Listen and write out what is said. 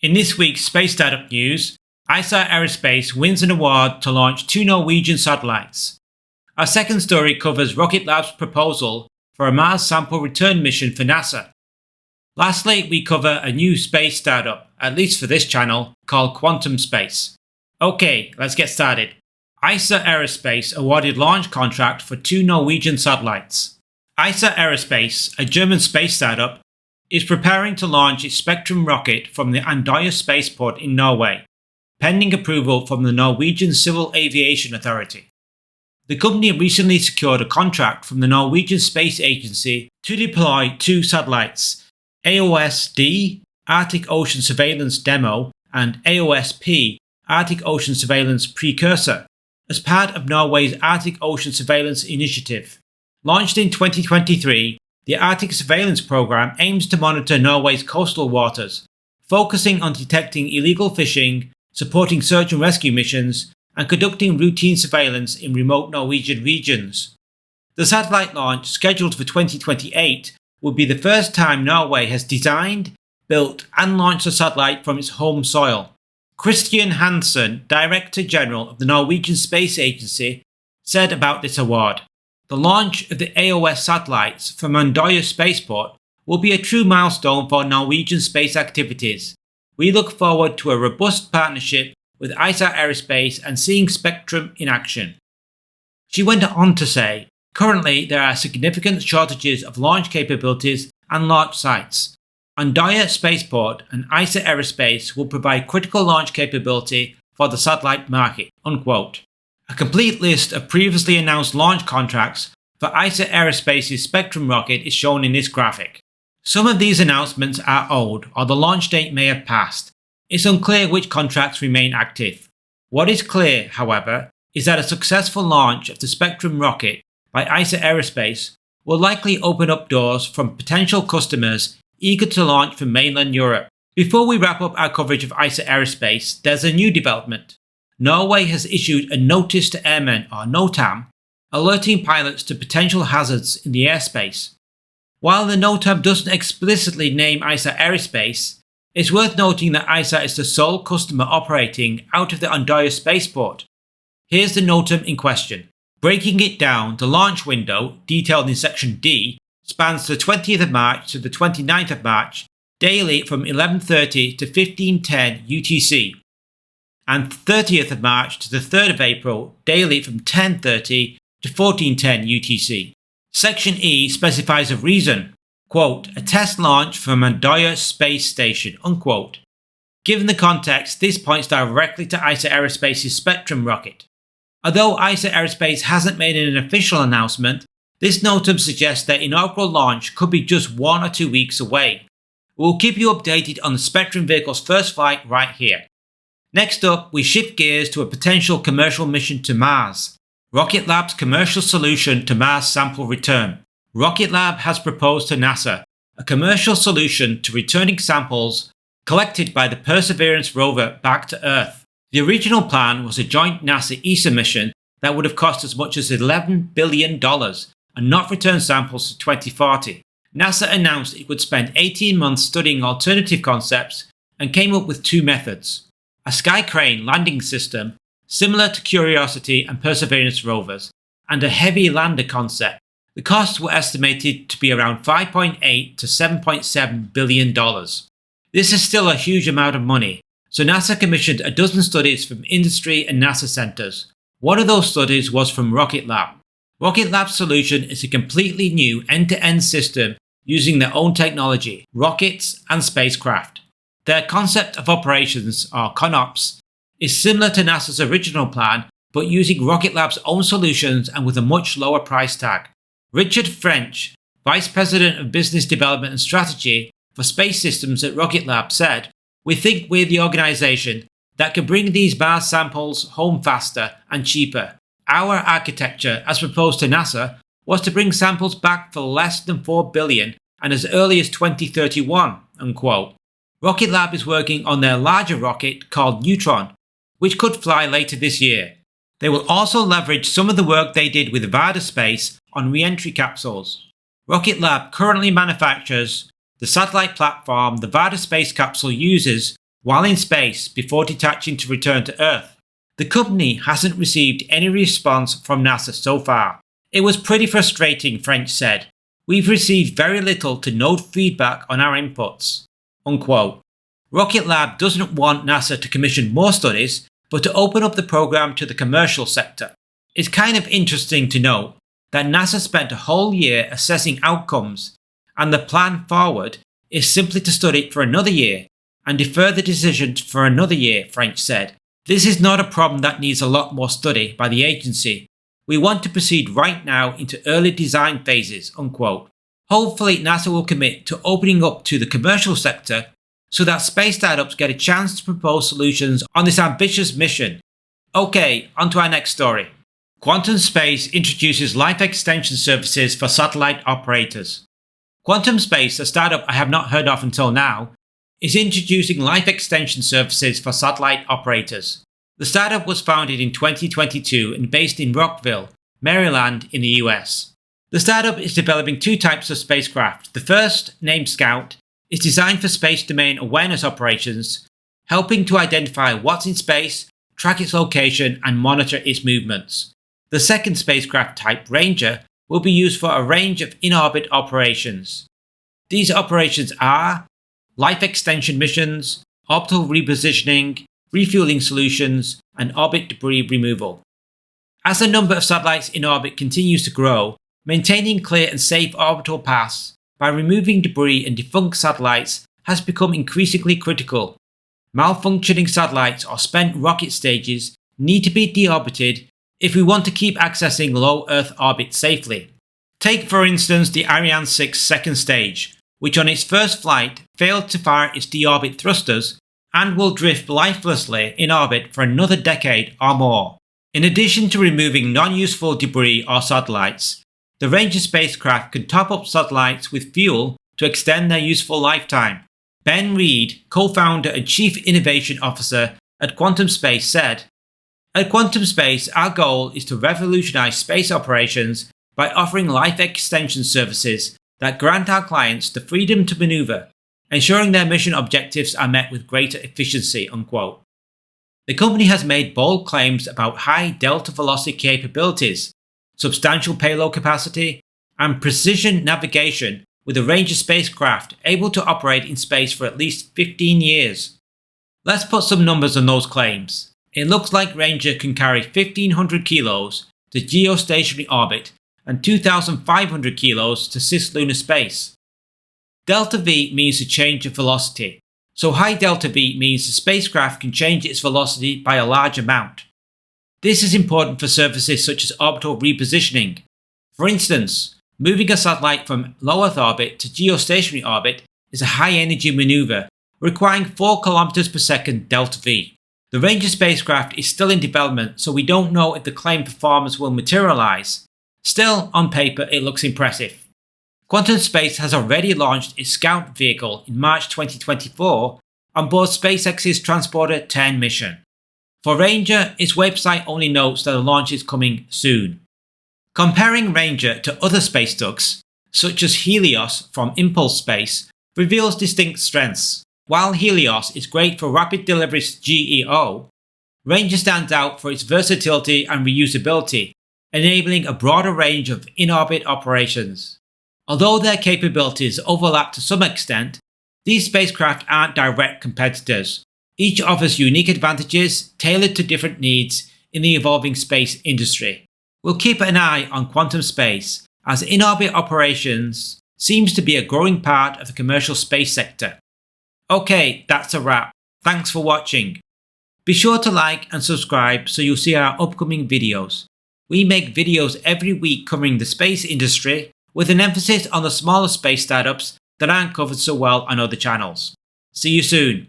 In this week's Space Startup news, Isar Aerospace wins an award to launch 2 Norwegian satellites. Our second story covers Rocket Lab's proposal for a Mars sample return mission for NASA. Lastly, we cover a new space startup, at least for this channel, called Quantum Space. Okay, let's get started. Isar Aerospace awarded launch contract for 2 Norwegian satellites. Isar Aerospace, a German space startup, is preparing to launch its Spectrum rocket from the Andøya spaceport in Norway, pending approval from the Norwegian Civil Aviation Authority. The company recently secured a contract from the Norwegian Space Agency to deploy 2 satellites, AOS-D, Arctic Ocean Surveillance Demo, and AOS-P, Arctic Ocean Surveillance Precursor, as part of Norway's Arctic Ocean Surveillance Initiative. Launched in 2023, the Arctic Surveillance Program aims to monitor Norway's coastal waters, focusing on detecting illegal fishing, supporting search and rescue missions, and conducting routine surveillance in remote Norwegian regions. The satellite launch, scheduled for 2028, would be the first time Norway has designed, built, and launched a satellite from its home soil. Christian Hansen, Director General of the Norwegian Space Agency, said about this award, "The launch of the AOS satellites from Andøya spaceport will be a true milestone for Norwegian space activities. We look forward to a robust partnership with Isar Aerospace and seeing Spectrum in action." She went on to say, "Currently there are significant shortages of launch capabilities and launch sites. Andøya spaceport and Isar Aerospace will provide critical launch capability for the satellite market." Unquote. A complete list of previously announced launch contracts for Isar Aerospace's Spectrum rocket is shown in this graphic. Some of these announcements are old, or the launch date may have passed. It's unclear which contracts remain active. What is clear, however, is that a successful launch of the Spectrum rocket by Isar Aerospace will likely open up doors from potential customers eager to launch from mainland Europe. Before we wrap up our coverage of Isar Aerospace, there's a new development. Norway has issued a Notice to Airmen, or NOTAM, alerting pilots to potential hazards in the airspace. While the NOTAM doesn't explicitly name Isar Aerospace, it's worth noting that Isar is the sole customer operating out of the Andøya spaceport. Here's the NOTAM in question. Breaking it down, the launch window, detailed in section D, spans the 20th of March to the 29th of March, daily from 11:30 to 15:10 UTC, and 30th of March to the 3rd of April, daily from 10:30 to 14:10 UTC. Section E specifies a reason, quote, "a test launch from Andøya space station," unquote. Given the context, this points directly to Isar Aerospace's Spectrum rocket. Although Isar Aerospace hasn't made an official announcement, this NOTAM suggests their inaugural launch could be just 1 or 2 weeks away. We'll keep you updated on the Spectrum vehicle's first flight right here. Next up, we shift gears to a potential commercial mission to Mars. Rocket Lab's commercial solution to Mars sample return. Rocket Lab has proposed to NASA a commercial solution to returning samples collected by the Perseverance rover back to Earth. The original plan was a joint NASA-ESA mission that would have cost as much as $11 billion and not return samples to 2040. NASA announced it would spend 18 months studying alternative concepts and came up with 2 methods. A sky crane landing system, similar to Curiosity and Perseverance rovers, and a heavy lander concept. The costs were estimated to be around $5.8 to $7.7 billion. This is still a huge amount of money, so NASA commissioned a dozen studies from industry and NASA centers. One of those studies was from Rocket Lab. Rocket Lab's solution is a completely new end-to-end system using their own technology, rockets and spacecraft. Their concept of operations, or ConOps, is similar to NASA's original plan, but using Rocket Lab's own solutions and with a much lower price tag. Richard French, Vice President of Business Development and Strategy for Space Systems at Rocket Lab, said, "We think we're the organization that can bring these Mars samples home faster and cheaper. Our architecture, as proposed to NASA, was to bring samples back for less than $4 billion and as early as 2031, unquote. Rocket Lab is working on their larger rocket called Neutron, which could fly later this year. They will also leverage some of the work they did with Varda Space on re-entry capsules. Rocket Lab currently manufactures the satellite platform the Varda space capsule uses while in space before detaching to return to Earth. The company hasn't received any response from NASA so far. It was pretty frustrating, French said. We've received very little to no feedback on our inputs. Unquote. Rocket Lab doesn't want NASA to commission more studies, but to open up the program to the commercial sector. It's kind of interesting to note that NASA spent a whole year assessing outcomes, and the plan forward is simply to study it for another year and defer the decision for another year, French said. This is not a problem that needs a lot more study by the agency. We want to proceed right now into early design phases, unquote. Hopefully NASA will commit to opening up to the commercial sector so that space startups get a chance to propose solutions on this ambitious mission. Okay, on to our next story. Quantum Space introduces life extension services for satellite operators. Quantum Space, a startup I have not heard of until now, is introducing life extension services for satellite operators. The startup was founded in 2022 and based in Rockville, Maryland in the US. The startup is developing two types of spacecraft. The first, named Scout, is designed for space domain awareness operations, helping to identify what's in space, track its location, and monitor its movements. The second spacecraft type, Ranger, will be used for a range of in-orbit operations. These operations are life extension missions, orbital repositioning, refueling solutions, and orbit debris removal. As the number of satellites in orbit continues to grow, maintaining clear and safe orbital paths by removing debris and defunct satellites has become increasingly critical. Malfunctioning satellites or spent rocket stages need to be deorbited if we want to keep accessing low Earth orbit safely. Take for instance the Ariane 6 second stage, which on its first flight failed to fire its deorbit thrusters and will drift lifelessly in orbit for another decade or more. In addition to removing non-useful debris or satellites, the Ranger spacecraft can top up satellites with fuel to extend their useful lifetime. Ben Reed, co-founder and chief innovation officer at Quantum Space, said, "At Quantum Space, our goal is to revolutionize space operations by offering life extension services that grant our clients the freedom to maneuver, ensuring their mission objectives are met with greater efficiency," unquote. The company has made bold claims about high delta velocity capabilities, substantial payload capacity, and precision navigation, with the Ranger spacecraft able to operate in space for at least 15 years. Let's put some numbers on those claims. It looks like Ranger can carry 1,500 kilos to geostationary orbit and 2,500 kilos to cislunar space. Delta V means the change of velocity, so high delta V means the spacecraft can change its velocity by a large amount. This is important for services such as orbital repositioning. For instance, moving a satellite from low Earth orbit to geostationary orbit is a high energy maneuver requiring 4 km per second delta V. The Ranger spacecraft is still in development, so we don't know if the claimed performance will materialize. Still, on paper, it looks impressive. Quantum Space has already launched its Scout vehicle in March 2024 on board SpaceX's Transporter 10 mission. For Ranger, its website only notes that the launch is coming soon. Comparing Ranger to other space ducks, such as Helios from Impulse Space, reveals distinct strengths. While Helios is great for rapid deliveries to GEO, Ranger stands out for its versatility and reusability, enabling a broader range of in-orbit operations. Although their capabilities overlap to some extent, these spacecraft aren't direct competitors. Each offers unique advantages tailored to different needs in the evolving space industry. We'll keep an eye on Quantum Space, as in-orbit operations seems to be a growing part of the commercial space sector. Okay, that's a wrap. Thanks for watching. Be sure to like and subscribe so you'll see our upcoming videos. We make videos every week covering the space industry, with an emphasis on the smaller space startups that aren't covered so well on other channels. See you soon.